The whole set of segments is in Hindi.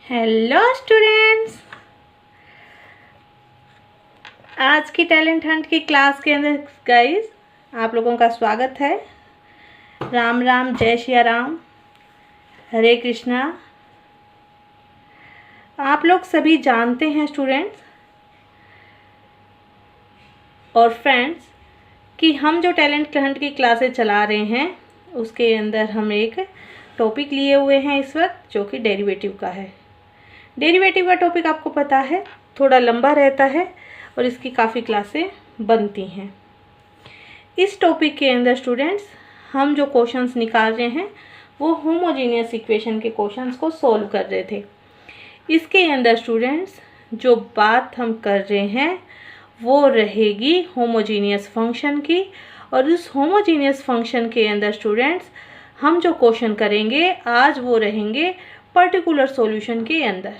हेलो स्टूडेंट्स, आज की टैलेंट हंट की क्लास के अंदर गाइस आप लोगों का स्वागत है। राम राम, जय श्री राम, हरे कृष्णा। आप लोग सभी जानते हैं स्टूडेंट्स और फ्रेंड्स कि हम जो टैलेंट हंट की क्लासेस चला रहे हैं उसके अंदर हम एक टॉपिक लिए हुए हैं इस वक्त, जो कि डेरिवेटिव का है। डेरिवेटिव का टॉपिक आपको पता है, थोड़ा लंबा रहता है और इसकी काफ़ी क्लासें बनती हैं। इस टॉपिक के अंदर स्टूडेंट्स हम जो क्वेश्चंस निकाल रहे हैं वो होमोजीनियस इक्वेशन के क्वेश्चंस को सॉल्व कर रहे थे। इसके अंदर स्टूडेंट्स जो बात हम कर रहे हैं वो रहेगी होमोजीनियस फंक्शन की, और उस होमोजीनियस फंक्शन के अंदर स्टूडेंट्स हम जो क्वेश्चन करेंगे आज वो रहेंगे पर्टिकुलर सॉल्यूशन के अंदर।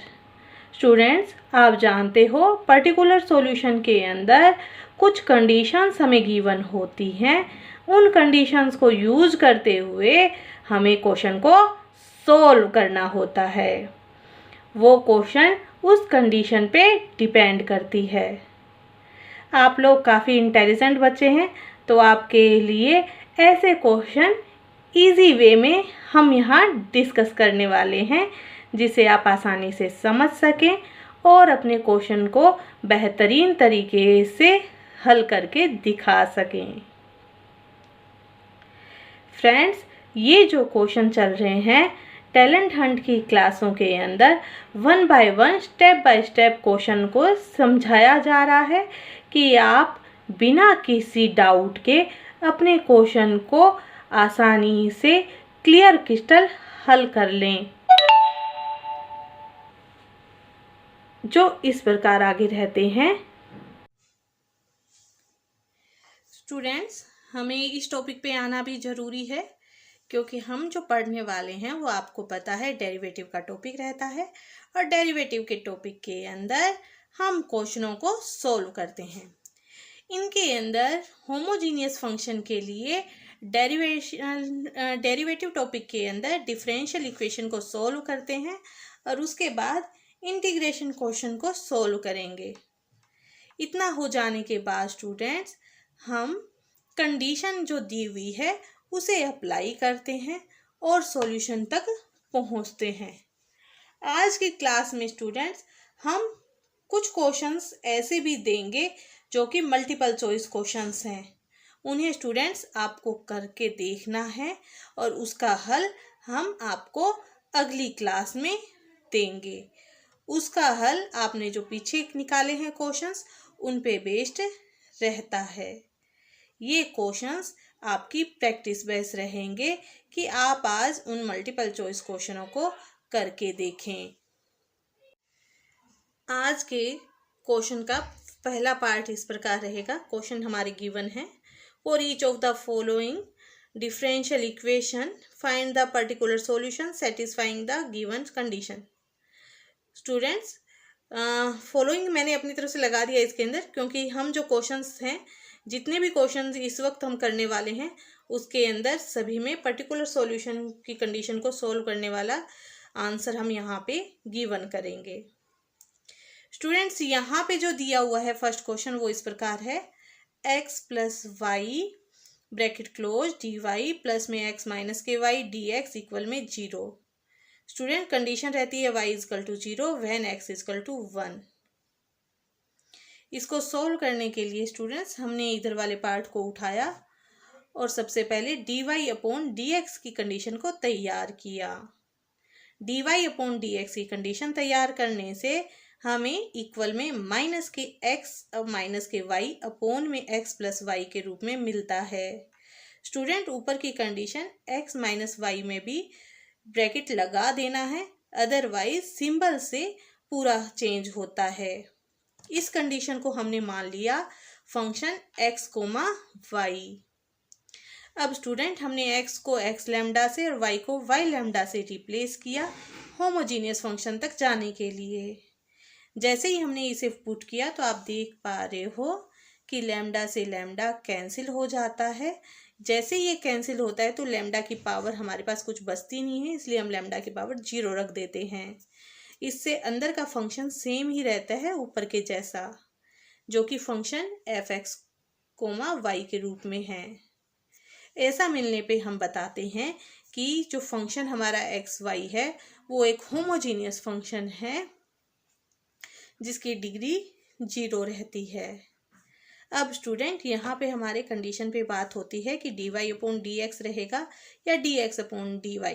स्टूडेंट्स आप जानते हो पर्टिकुलर सॉल्यूशन के अंदर कुछ कंडीशंस हमें गिवन होती हैं, उन कंडीशंस को यूज करते हुए हमें क्वेश्चन को सॉल्व करना होता है। वो क्वेश्चन उस कंडीशन पे डिपेंड करती है। आप लोग काफ़ी इंटेलिजेंट बच्चे हैं, तो आपके लिए ऐसे क्वेश्चन इजी वे में हम यहाँ डिस्कस करने वाले हैं, जिसे आप आसानी से समझ सकें और अपने क्वेश्चन को बेहतरीन तरीके से हल करके दिखा सकें। फ्रेंड्स, ये जो क्वेश्चन चल रहे हैं टैलेंट हंट की क्लासों के अंदर one by one, step by step question को समझाया जा रहा है कि आप बिना किसी डाउट के अपने क्वेश्चन को आसानी से क्लियर क्रिस्टल हल कर लें, जो इस प्रकार आगे रहते हैं। स्टूडेंट्स, हमें इस टॉपिक पे आना भी ज़रूरी है क्योंकि हम जो पढ़ने वाले हैं वो आपको पता है डेरिवेटिव का टॉपिक रहता है, और डेरिवेटिव के टॉपिक के अंदर हम क्वेश्चनों को सॉल्व करते हैं। इनके अंदर होमोजीनियस फंक्शन के लिए डेरिवेटिव टॉपिक के अंदर डिफरेंशियल इक्वेशन को सॉल्व करते हैं और उसके बाद इंटीग्रेशन क्वेश्चन को सॉल्व करेंगे। इतना हो जाने के बाद स्टूडेंट्स हम कंडीशन जो दी हुई है उसे अप्लाई करते हैं और सॉल्यूशन तक पहुंचते हैं। आज की क्लास में स्टूडेंट्स हम कुछ क्वेश्चंस ऐसे भी देंगे जो कि मल्टीपल चॉइस क्वेश्चंस हैं। उन्हें स्टूडेंट्स आपको करके देखना है और उसका हल हम आपको अगली क्लास में देंगे। उसका हल आपने जो पीछे निकाले हैं क्वेश्चंस उन पे बेस्ड रहता है। ये क्वेश्चंस आपकी प्रैक्टिस बेस रहेंगे कि आप आज उन मल्टीपल चॉइस क्वेश्चनों को करके देखें। आज के क्वेश्चन का पहला पार्ट इस प्रकार रहेगा। क्वेश्चन हमारे गिवन है, for each of the following differential equation find the particular solution satisfying the given condition. Students, following मैंने अपनी तरफ से लगा दिया इसके अंदर, क्योंकि हम जो क्वेश्चंस हैं, जितने भी क्वेश्चंस इस वक्त हम करने वाले हैं उसके अंदर सभी में पर्टिकुलर सॉल्यूशन की कंडीशन को सॉल्व करने वाला आंसर हम यहाँ पे गिवन करेंगे। स्टूडेंट्स, यहाँ पे जो दिया हुआ है फर्स्ट क्वेश्चन वो इस प्रकार है, x plus y bracket close d y plus में x minus k y d x equal में 0। स्टूडेंट, कंडीशन रहती है y is equal to 0 when x is equal to 1। इसको सोल्व करने के लिए स्टूडेंट्स हमने इधर वाले पार्ट को उठाया और सबसे पहले d Y upon D x की कंडीशन को तैयार किया। D Y upon D x की कंडीशन तैयार करने से हमें इक्वल में माइनस के एक्स और माइनस के वाई अपॉन में एक्स प्लस वाई के रूप में मिलता है। स्टूडेंट, ऊपर की कंडीशन एक्स माइनस वाई में भी ब्रैकेट लगा देना है, अदरवाइज सिंबल से पूरा चेंज होता है। इस कंडीशन को हमने मान लिया फंक्शन x कोमा वाई। अब स्टूडेंट, हमने x को x लैम्डा से और y को y लैम्डा से रिप्लेस किया होमोजीनियस फंक्शन तक जाने के लिए। जैसे ही हमने इसे पुट किया तो आप देख पा रहे हो कि लैम्डा से लैम्डा कैंसिल हो जाता है। जैसे ये कैंसिल होता है तो लैम्डा की पावर हमारे पास कुछ बचती नहीं है, इसलिए हम लैम्डा की पावर 0 रख देते हैं। इससे अंदर का फंक्शन सेम ही रहता है ऊपर के जैसा, जो कि फंक्शन f(x, y) के रूप में है। ऐसा मिलने पे हम बताते हैं कि जो फंक्शन हमारा एक्स वाई है वो एक होमोजीनियस फंक्शन है जिसकी डिग्री 0 रहती है। अब स्टूडेंट यहाँ पे हमारे कंडीशन पे बात होती है कि dy अपॉन डी एक्स रहेगा या dx अपॉन dy।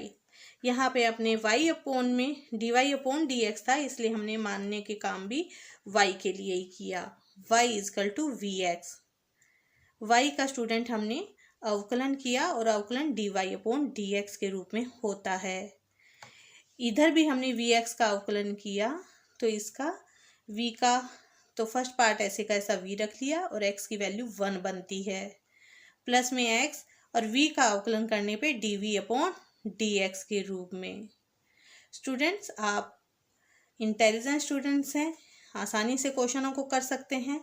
यहाँ पे अपने y अपॉन में dy अपॉन डी एक्स था, इसलिए हमने मानने के काम भी y के लिए ही किया। y is equal to v x. y का स्टूडेंट हमने अवकलन किया और अवकलन dy अपॉन डी एक्स के रूप में होता है। इधर भी हमने vx का अवकलन किया तो इसका v का तो फर्स्ट पार्ट ऐसे का ऐसा v रख लिया और x की वैल्यू 1 बनती है, प्लस में x और v का अवकलन करने पे dv अपॉन dx के रूप में। स्टूडेंट्स, आप इंटेलिजेंट स्टूडेंट्स हैं, आसानी से क्वेश्चनों को कर सकते हैं।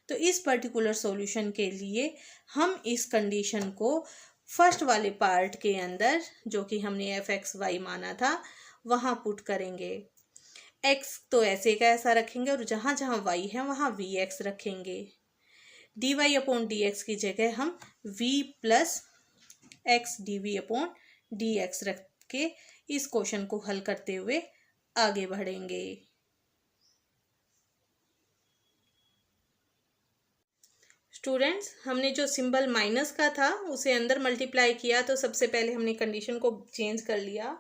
तो इस पर्टिकुलर सॉल्यूशन के लिए हम इस कंडीशन को फर्स्ट वाले पार्ट के अंदर, जो कि हमने f(x, y) माना था, वहाँ पुट करेंगे। x तो ऐसे का ऐसा रखेंगे और जहाँ जहाँ y है वहाँ vx रखेंगे। dy अपॉन dx की जगह हम v plus x dv upon dx रख के इस क्वेश्चन को हल करते हुए आगे बढ़ेंगे। स्टूडेंट्स, हमने जो सिंबल माइनस का था उसे अंदर मल्टीप्लाई किया, तो सबसे पहले हमने कंडीशन को चेंज कर लिया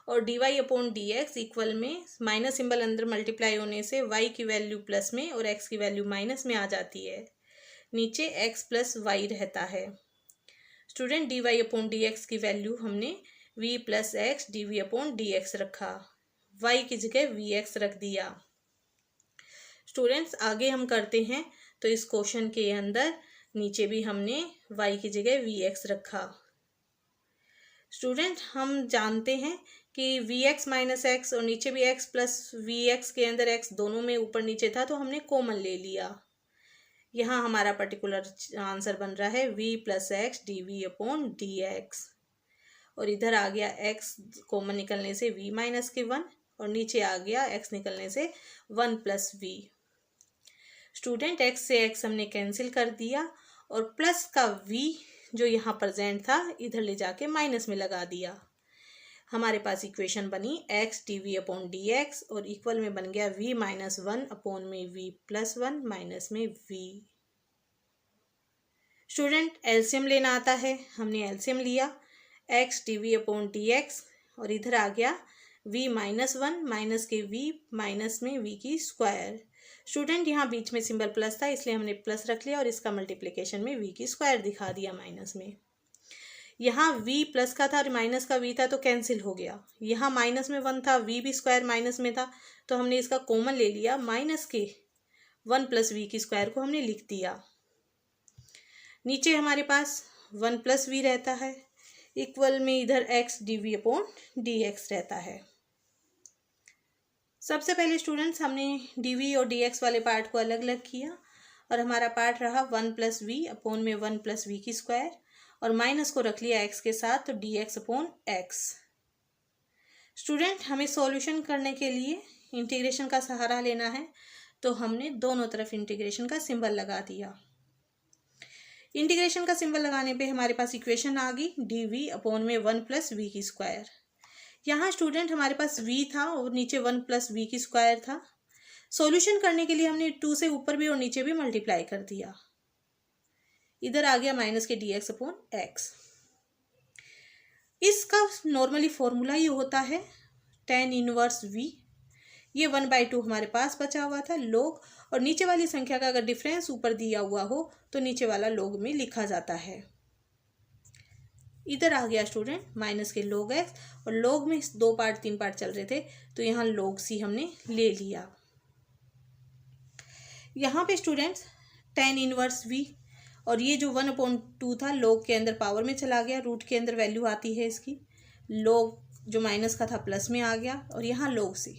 और dy upon D x equal में माइनस सिंबल अंदर मल्टीप्लाई होने से y की वैल्यू प्लस में और x की वैल्यू माइनस में आ जाती है। नीचे x प्लस वाई रहता है। Student, dy upon D x की वैल्यू हमने v plus x dv upon D x रखा, y की जगह vx रख दिया। स्टूडेंट्स, आगे हम करते हैं तो इस क्वेश्चन के अंदर नीचे भी हमने y की जगह vx रखा। स्टूडेंट, हम जानते हैं कि vx माइनस एक्स और नीचे भी x प्लस vx के अंदर x दोनों में ऊपर नीचे था तो हमने कॉमन ले लिया। यहाँ हमारा पर्टिकुलर आंसर बन रहा है v plus x dv upon D X, और इधर आ गया x कॉमन निकलने से v माइनस के 1 और नीचे आ गया x निकलने से 1 प्लस v। स्टूडेंट, x से x हमने कैंसिल कर दिया और प्लस का v जो यहाँ प्रेजेंट था इधर ले जाके माइनस में लगा दिया। हमारे पास इक्वेशन बनी x dv upon D X और इक्वल में बन गया v माइनस 1 अपॉन में v प्लस 1 माइनस में v। स्टूडेंट, एलसीएम लेना आता है, हमने एलसीएम लिया x dv upon D X और इधर आ गया v माइनस 1 माइनस के v माइनस में v की स्क्वायर। स्टूडेंट, यहाँ बीच में सिंबल प्लस था इसलिए हमने प्लस रख लिया और इसका मल्टीप्लिकेशन में v की स्क्वायर दिखा दिया माइनस में। यहाँ v प्लस का था और माइनस का v था तो कैंसिल हो गया। यहाँ माइनस में 1 था, v भी स्क्वायर माइनस में था तो हमने इसका कॉमन ले लिया, माइनस के 1 प्लस v की स्क्वायर को हमने लिख दिया। नीचे हमारे पास 1 प्लस v रहता है, इक्वल में इधर x dv upon D x रहता है। सबसे पहले स्टूडेंट्स हमने dv और dx वाले पार्ट को अलग अलग किया और हमारा पार्ट रहा 1 प्लस वी अपॉन में 1 प्लस वी की स्क्वायर और माइनस को रख लिया x के साथ तो dx अपॉन x। स्टूडेंट, हमें सॉल्यूशन करने के लिए इंटीग्रेशन का सहारा लेना है तो हमने दोनों तरफ इंटीग्रेशन का सिंबल लगा दिया। इंटीग्रेशन का सिंबल लगाने पे हमारे पास इक्वेशन आ गई dv अपॉन में 1 प्लस वी की स्क्वायर। यहाँ स्टूडेंट हमारे पास v था और नीचे 1 प्लस वी की स्क्वायर था। सॉल्यूशन करने के लिए हमने 2 से ऊपर भी और नीचे भी मल्टीप्लाई कर दिया। इधर आ गया माइनस के dx अपॉन x। इसका नॉर्मली फॉर्मूला ये होता है tan इनवर्स v। ये 1/2 हमारे पास बचा हुआ था लोग, और नीचे वाली संख्या का अगर डिफरेंस ऊपर दिया हुआ हो तो नीचे वाला लोग में लिखा जाता है। इधर आ गया स्टूडेंट माइनस के log x और log में 2 पार्ट 3 पार्ट चल रहे थे तो यहाँ log c हमने ले लिया। यहाँ पे स्टूडेंट्स tan इनवर्स v और ये जो 1/2 था log के अंदर पावर में चला गया, रूट के अंदर वैल्यू आती है इसकी, log जो माइनस का था प्लस में आ गया और यहाँ log c।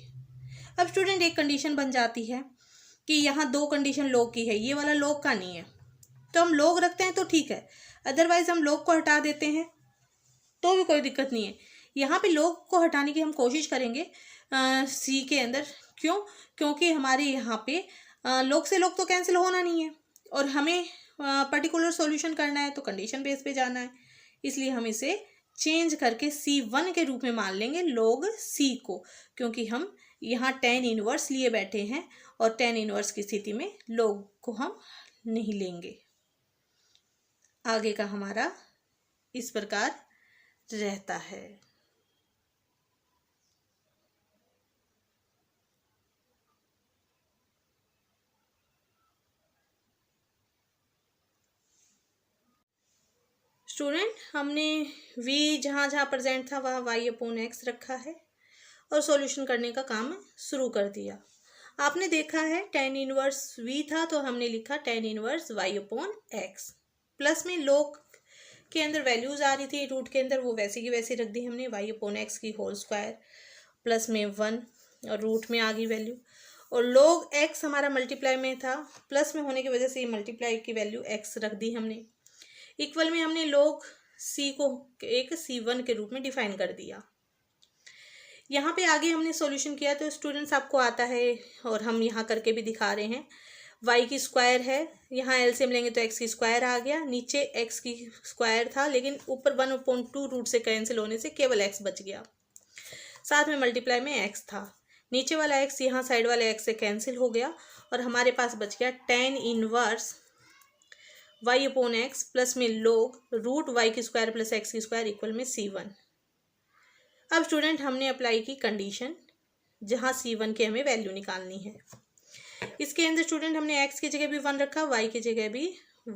अब स्टूडेंट एक कंडीशन बन जाती है कि यहाँ 2 कंडीशन log की है, ये वाला log का नहीं है तो हम log रखते हैं तो ठीक है, अदरवाइज हम log को हटा देते हैं तो भी कोई दिक्कत नहीं है। यहाँ पे log को हटाने की हम कोशिश करेंगे सी के अंदर। क्यों? क्योंकि हमारे यहाँ पे लॉग से लॉग तो कैंसिल होना नहीं है और हमें पर्टिकुलर सॉल्यूशन करना है तो कंडीशन बेस पे जाना है, इसलिए हम इसे चेंज करके C1 के रूप में मान लेंगे log C को, क्योंकि हम यहाँ tan इनवर्स लिए बैठे हैं और tan इनवर्स की स्थिति में log को हम नहीं लेंगे। आगे का हमारा इस प्रकार रहता है। स्टूडेंट, हमने v जहाँ जहाँ प्रेजेंट था वहाँ y/x रखा है और सॉल्यूशन करने का काम शुरू कर दिया। आपने देखा है tan इनवर्स v था तो हमने लिखा tan इनवर्स y/x। प्लस में log के अंदर वैल्यूज आ रही थी रूट के अंदर, वो वैसी की वैसी रख दी हमने, y/x की होल स्क्वायर प्लस में 1 और रूट में आ गई वैल्यू। और log x हमारा मल्टीप्लाई में था, प्लस में होने की वजह से ये मल्टीप्लाई की वैल्यू x रख दी हमने। इक्वल में हमने log c को एक C1 के रूप में डिफाइन कर दिया। यहाँ पे आगे हमने सॉल्यूशन किया तो स्टूडेंट्स आपको आता है और हम यहाँ करके भी दिखा रहे हैं। y की स्क्वायर है, यहाँ एलसीएम लेंगे तो x की स्क्वायर आ गया, नीचे x की स्क्वायर था लेकिन ऊपर 1/2 रूट से कैंसिल होने से केवल x बच गया। साथ में मल्टीप्लाई में x था, नीचे वाला x यहाँ साइड वाले x से कैंसिल हो गया और हमारे पास बच गया tan इनवर्स y/x प्लस में log रूट y की स्क्वायर प्लस x की स्क्वायर इक्वल में C1। अब स्टूडेंट हमने अप्लाई की कंडीशन जहाँ C1 की हमें वैल्यू निकालनी है। इसके अंदर स्टूडेंट हमने x की जगह भी 1 रखा, y की जगह भी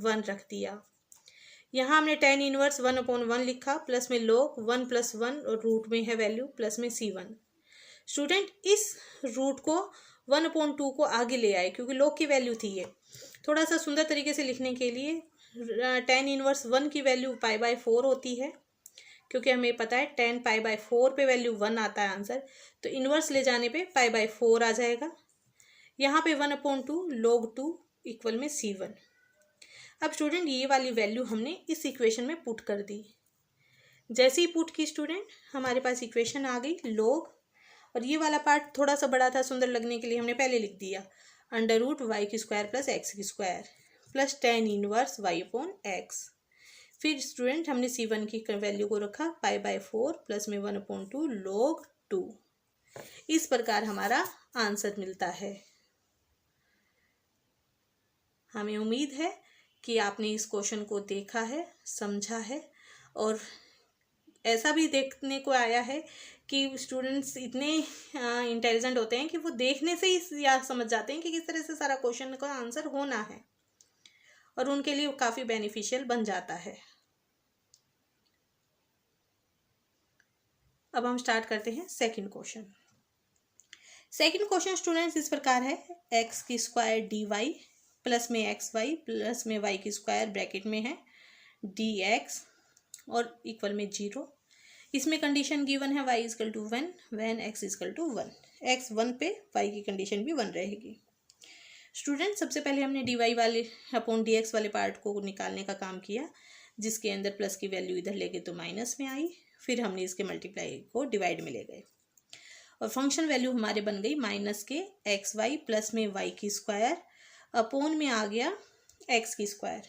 1 रख दिया। यहाँ हमने tan इनवर्स 1/1 लिखा प्लस में log 1 + 1 और रूट में है वैल्यू प्लस में C1। स्टूडेंट इस रूट को 1/2 को आगे ले आए क्योंकि log की वैल्यू थी ये। थोड़ा सा सुंदर तरीके से लिखने के लिए tan इनवर्स 1 की वैल्यू π/4 होती है, क्योंकि हमें पता है tan π/4 पे वैल्यू 1 आता है आंसर, तो इनवर्स ले जाने पे π/4 आ जाएगा। यहाँ पे 1/2 log 2 इक्वल में C1। अब स्टूडेंट ये वाली वैल्यू हमने इस इक्वेशन में पुट कर दी। जैसे ही पुट की स्टूडेंट हमारे पास इक्वेशन आ गई log, और ये वाला पार्ट थोड़ा सा बड़ा था सुंदर लगने के लिए हमने पहले लिख दिया √y की स्क्वायर प्लस x की square plus tan inverse y/x। फिर स्टूडेंट हमने C1 की वैल्यू को रखा π/4 प्लस में 1/2 log 2। इस प्रकार हमारा आंसर मिलता है। हमें उम्मीद है कि आपने इस क्वेश्चन को देखा है, समझा है और ऐसा भी देखने को आया है कि स्टूडेंट्स इतने इंटेलिजेंट होते हैं कि वो देखने से ही या समझ जाते हैं कि किस तरह से सारा क्वेश्चन का आंसर होना है और उनके लिए काफ़ी बेनिफिशियल बन जाता है। अब हम स्टार्ट करते हैं second question. Second question students इस प्रकार है, x की स्क्वायर dy प्लस में xy प्लस में y की स्क्वायर ब्रैकेट में है dx और इक्वल में 0। इसमें कंडीशन गिवन है y = 1 व्हेन x = 1। x 1 पे y की कंडीशन भी 1 रहेगी। स्टूडेंट सबसे पहले हमने dy वाले अपॉन dx वाले पार्ट को निकालने का काम किया, जिसके अंदर प्लस की वैल्यू इधर ले गए तो माइनस में आई, फिर हमने इसके मल्टीप्लाई को डिवाइड में ले गए और फंक्शन वैल्यू हमारे बन गई माइनस के xy प्लस में y की स्क्वायर अपॉन में आ गया x की स्क्वायर।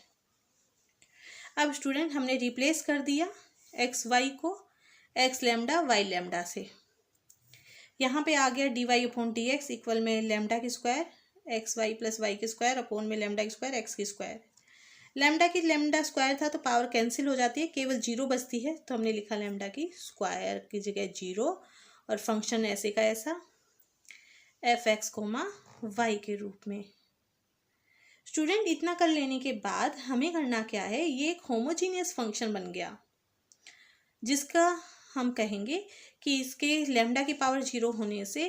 अब स्टूडेंट हमने रिप्लेस कर दिया xy को x लैम्डा y लैम्डा से। यहाँ पे आ गया dy/dx इक्वल में लैम्डा की स्क्वायर xy प्लस y की स्क्वायर अपॉन में लैम्डा की स्क्वायर x की स्क्वायर। लैम्डा की लैम्डा स्क्वायर था तो पावर कैंसिल हो जाती है, केवल 0 बचती है, तो हमने लिखा लैम्डा की स्क्वायर की जगह 0 और फंक्शन ऐसे का ऐसा f(x, y) के रूप में। स्टूडेंट इतना कर लेने के बाद हमें करना क्या है, ये एक होमोजीनियस फंक्शन बन गया जिसका हम कहेंगे कि इसके लैम्डा की पावर 0 होने से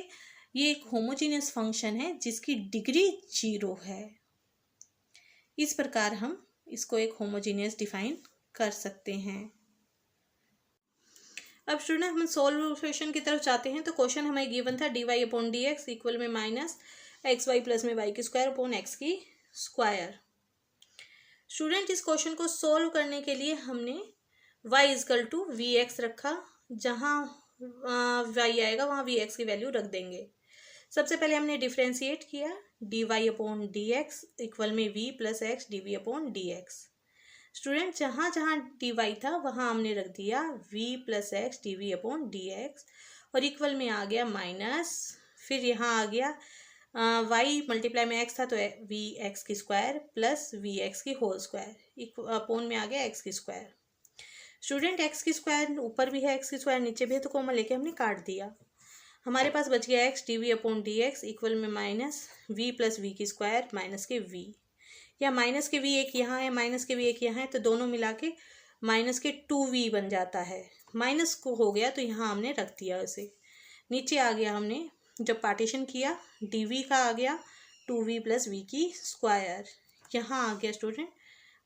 ये एक होमोजीनियस फंक्शन है जिसकी डिग्री 0 है। इस प्रकार हम इसको एक होमोजीनियस डिफाइन कर सकते हैं। अब स्टूडेंट हम सॉल्यूशन की तरफ जाते हैं। तो क्वेश्चन हमें गिवन था dy/dx इक्वल में माइनस xy प्लस में y की स्क्वायर अपॉन x की स्क्वायर। स्टूडेंट इस क्वेश्चन को सॉल्व करने के लिए हमने y = vx रखा, जहाँ वाई आएगा वहाँ वी एक्स की वैल्यू रख देंगे। सबसे पहले हमने डिफ्रेंशिएट किया, D Y upon D x equal में V plus X D we upon D X. Student जहाँ जहाँ डी वाई था वहाँ हमने रख दिया V plus X D we upon D X और इक्वल में आ गया माइनस, फिर यहाँ आ गया वाई मल्टीप्लाई में एक्स था तो वी एक्स की स्क्वायर प्लस वी एक्स की होल स्क्वायर अपॉन में आ गया एक्स की स्क्वायर। स्टूडेंट एक्स की स्क्वायर ऊपर भी है, एक्स की स्क्वायर नीचे भी है, तो कॉमन लेके हमने काट दिया। हमारे पास बच गया x D we upon D x equal में माइनस वी प्लस वी की स्क्वायर माइनस के वी, या माइनस के वी एक यहाँ है माइनस के वी एक यहाँ है तो दोनों मिला के माइनस के 2v बन जाता है। माइनस को हो गया तो यहाँ हमने रख दिया उसे। नीचे आ गया, हमने जब पार्टीशन किया dv का आ गया 2v प्लस वी की स्क्वायर, यहाँ आ गया स्टूडेंट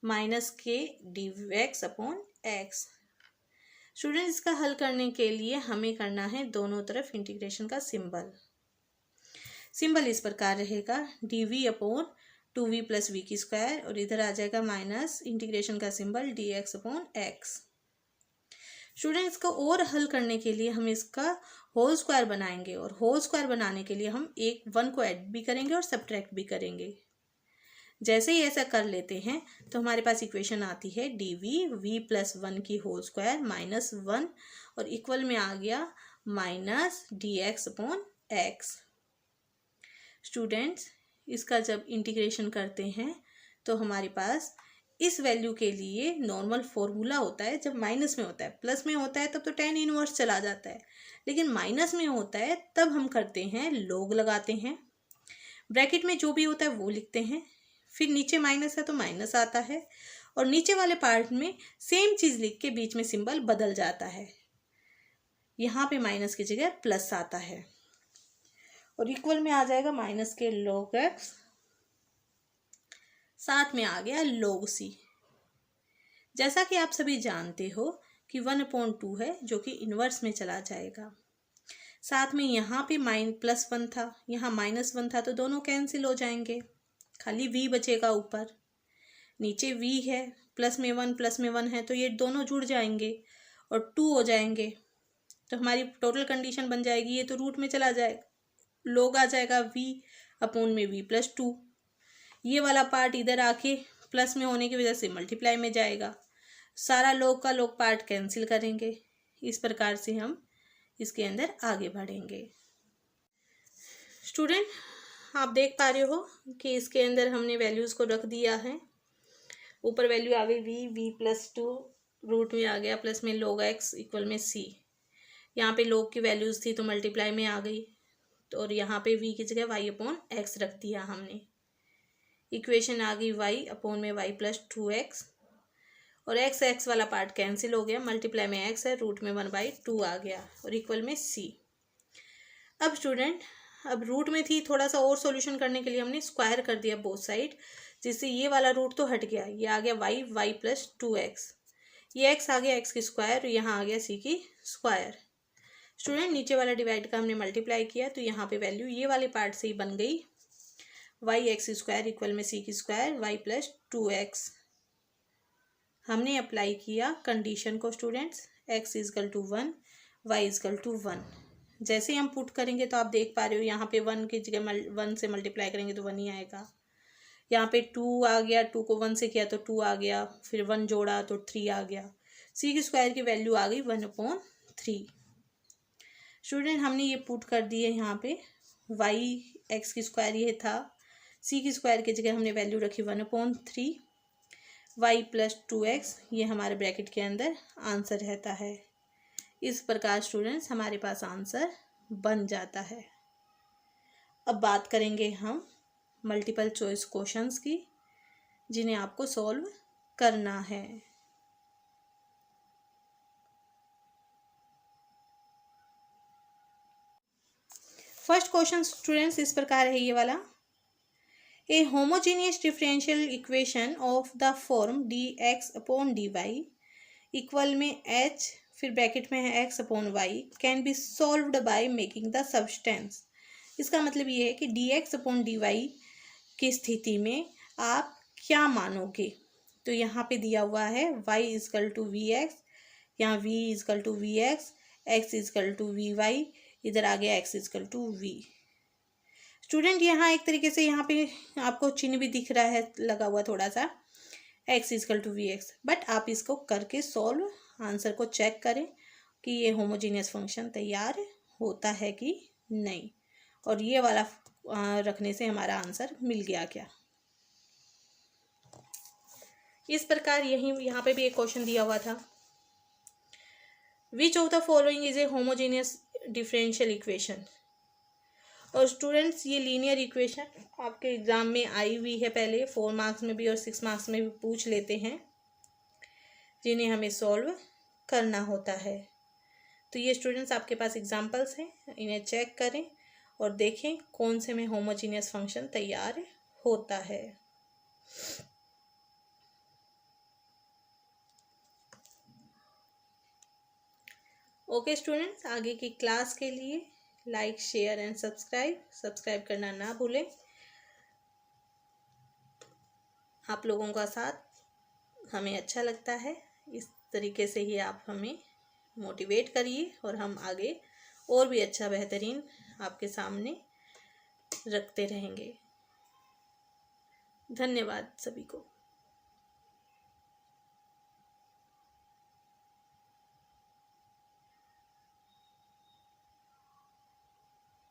माइनस के dx अपॉन एक्स। स्टूडेंट इसका हल करने के लिए हमें करना है दोनों तरफ इंटीग्रेशन का सिंबल इस प्रकार रहेगा dv upon 2v plus v की स्क्वायर और इधर आ जाएगा माइनस इंटीग्रेशन का symbol dx upon x. Student इसको और हल करने के लिए हम इसका होल स्क्वायर बनाएंगे और होल स्क्वायर बनाने के लिए हम एक 1 को ऐड भी करेंगे और सब्ट्रैक्ट भी करेंगे। जैसे ही ऐसा कर लेते हैं तो हमारे पास इक्वेशन आती है dv v प्लस 1 की होल स्क्वायर माइनस 1 और इक्वल में आ गया minus dx upon x. Students इसका जब इंटीग्रेशन करते हैं तो हमारे पास इस वैल्यू के लिए नॉर्मल फॉर्मूला होता है, जब माइनस में होता है, प्लस में होता है तब तो tan इनवर्स चला जाता है, लेकिन माइनस में होता है तब हम करते हैं लॉग लगाते हैं, ब्रैकेट में जो भी होता है वो लिखते हैं, फिर नीचे माइनस है तो माइनस आता है और नीचे वाले पार्ट में सेम चीज़ लिख के बीच में सिंबल बदल जाता है, यहाँ पे माइनस की जगह प्लस आता है और इक्वल में आ जाएगा माइनस के log x, साथ में आ गया log c। जैसा कि आप सभी जानते हो कि 1/2 है जो कि इन्वर्स में चला जाएगा। साथ में यहाँ पे +1 था, यहाँ -1 था तो दोनों कैंसिल हो जाएंगे, खाली v बचेगा ऊपर, नीचे v है प्लस में 1 है तो ये दोनों जुड़ जाएंगे और 2 हो जाएंगे, तो हमारी टोटल कंडीशन बन जाएगी, ये तो रूट में चला जाएगा, log आ जाएगा v अपॉन में v प्लस 2, ये वाला पार्ट इधर आके प्लस में होने की वजह से मल्टीप्लाई में जाएगा, सारा log का log पार्ट कैंसिल करेंगे। इस प्रकार से हम इसके अंदर आगे बढ़ेंगे। स्टूडेंट आप देख पा रहे हो कि इसके अंदर हमने वैल्यूज़ को रख दिया है, ऊपर वैल्यू आ गई v प्लस 2, रूट में आ गया प्लस में log x इक्वल में c, यहाँ पे log की वैल्यूज़ थी तो मल्टीप्लाई में आ गई, तो और यहाँ पे v की जगह y अपॉन x रख दिया हमने। इक्वेशन आ गई y अपॉन में y प्लस 2x और x वाला पार्ट कैंसिल हो गया, मल्टीप्लाई में x है, रूट में 1/2 आ गया और इक्वल में c। अब स्टूडेंट अब रूट में थी, थोड़ा सा और सॉल्यूशन करने के लिए हमने स्क्वायर कर दिया बोथ साइड, जिससे ये वाला रूट तो हट गया, ये आ गया y प्लस 2x, ये x आ गया x की स्क्वायर और यहाँ आ गया c की स्क्वायर। स्टूडेंट नीचे वाला डिवाइड का हमने मल्टीप्लाई किया तो यहाँ पे वैल्यू ये वाले पार्ट से ही बन गई, y एक्स स्क्वायर इक्वल में c की स्क्वायर y प्लस 2x। हमने अप्लाई किया कंडीशन को students, x is equal to 1 y is equal to 1। जैसे ही हम पुट करेंगे तो आप देख पा रहे हो यहाँ पे 1 की जगह 1 से मल्टीप्लाई करेंगे तो 1 ही आएगा, यहाँ पे 2 आ गया, 2 को 1 से किया तो 2 आ गया, फिर 1 जोड़ा तो 3 आ गया, c की स्क्वायर की वैल्यू आ गई 1/3। स्टूडेंट हमने ये पुट कर दिए यहाँ पे, y एक्स की स्क्वायर ये था, c की स्क्वायर की जगह हमने वैल्यू रखी 1/3, y प्लस 2x ये हमारे ब्रैकेट के अंदर आंसर रहता है। इस प्रकार स्टूडेंट्स हमारे पास आंसर बन जाता है। अब बात करेंगे हम मल्टीपल चॉइस क्वेश्चंस की, जिन्हें आपको सॉल्व करना है। फर्स्ट क्वेश्चन स्टूडेंट्स इस प्रकार है ये वाला, a homogeneous differential equation of the form dx upon dy equal में h फिर ब्रैकेट में है x upon y can be solved by making the substance. इसका मतलब ये है कि dx अपॉन dy की स्थिति में आप क्या मानोगे, तो यहाँ पे दिया हुआ है y is equal to v x, यहाँ v is equal to v x, x is equal to v y, इधर आ गया x is equal to v. Student यहाँ एक तरीके से यहाँ पे आपको चिन्ह भी दिख रहा है लगा हुआ थोड़ा सा, x is equal to v x, but आप इसको करके सॉल्व आंसर को चेक करें कि ये होमोजीनियस फंक्शन तैयार होता है कि नहीं, और ये वाला रखने से हमारा आंसर मिल गया क्या। इस प्रकार यहाँ पे भी एक क्वेश्चन दिया हुआ था, which of the following is a homogeneous differential equation. और स्टूडेंट्स ये लीनियर इक्वेशन आपके एग्ज़ाम में आई हुई है पहले, 4 मार्क्स में भी और 6 मार्क्स में भी पूछ लेते हैं, जिन्हें हमें सॉल्व करना होता है। तो ये स्टूडेंट्स आपके पास एग्जांपल्स हैं, इन्हें चेक करें और देखें कौन से में होमोजीनियस फंक्शन तैयार होता है। ओके स्टूडेंट्स, आगे की क्लास के लिए लाइक शेयर एंड सब्सक्राइब करना ना भूलें। आप लोगों का साथ हमें अच्छा लगता है, इस तरीके से ही आप हमें मोटिवेट करिए और हम आगे और भी अच्छा बेहतरीन आपके सामने रखते रहेंगे। धन्यवाद सभी को।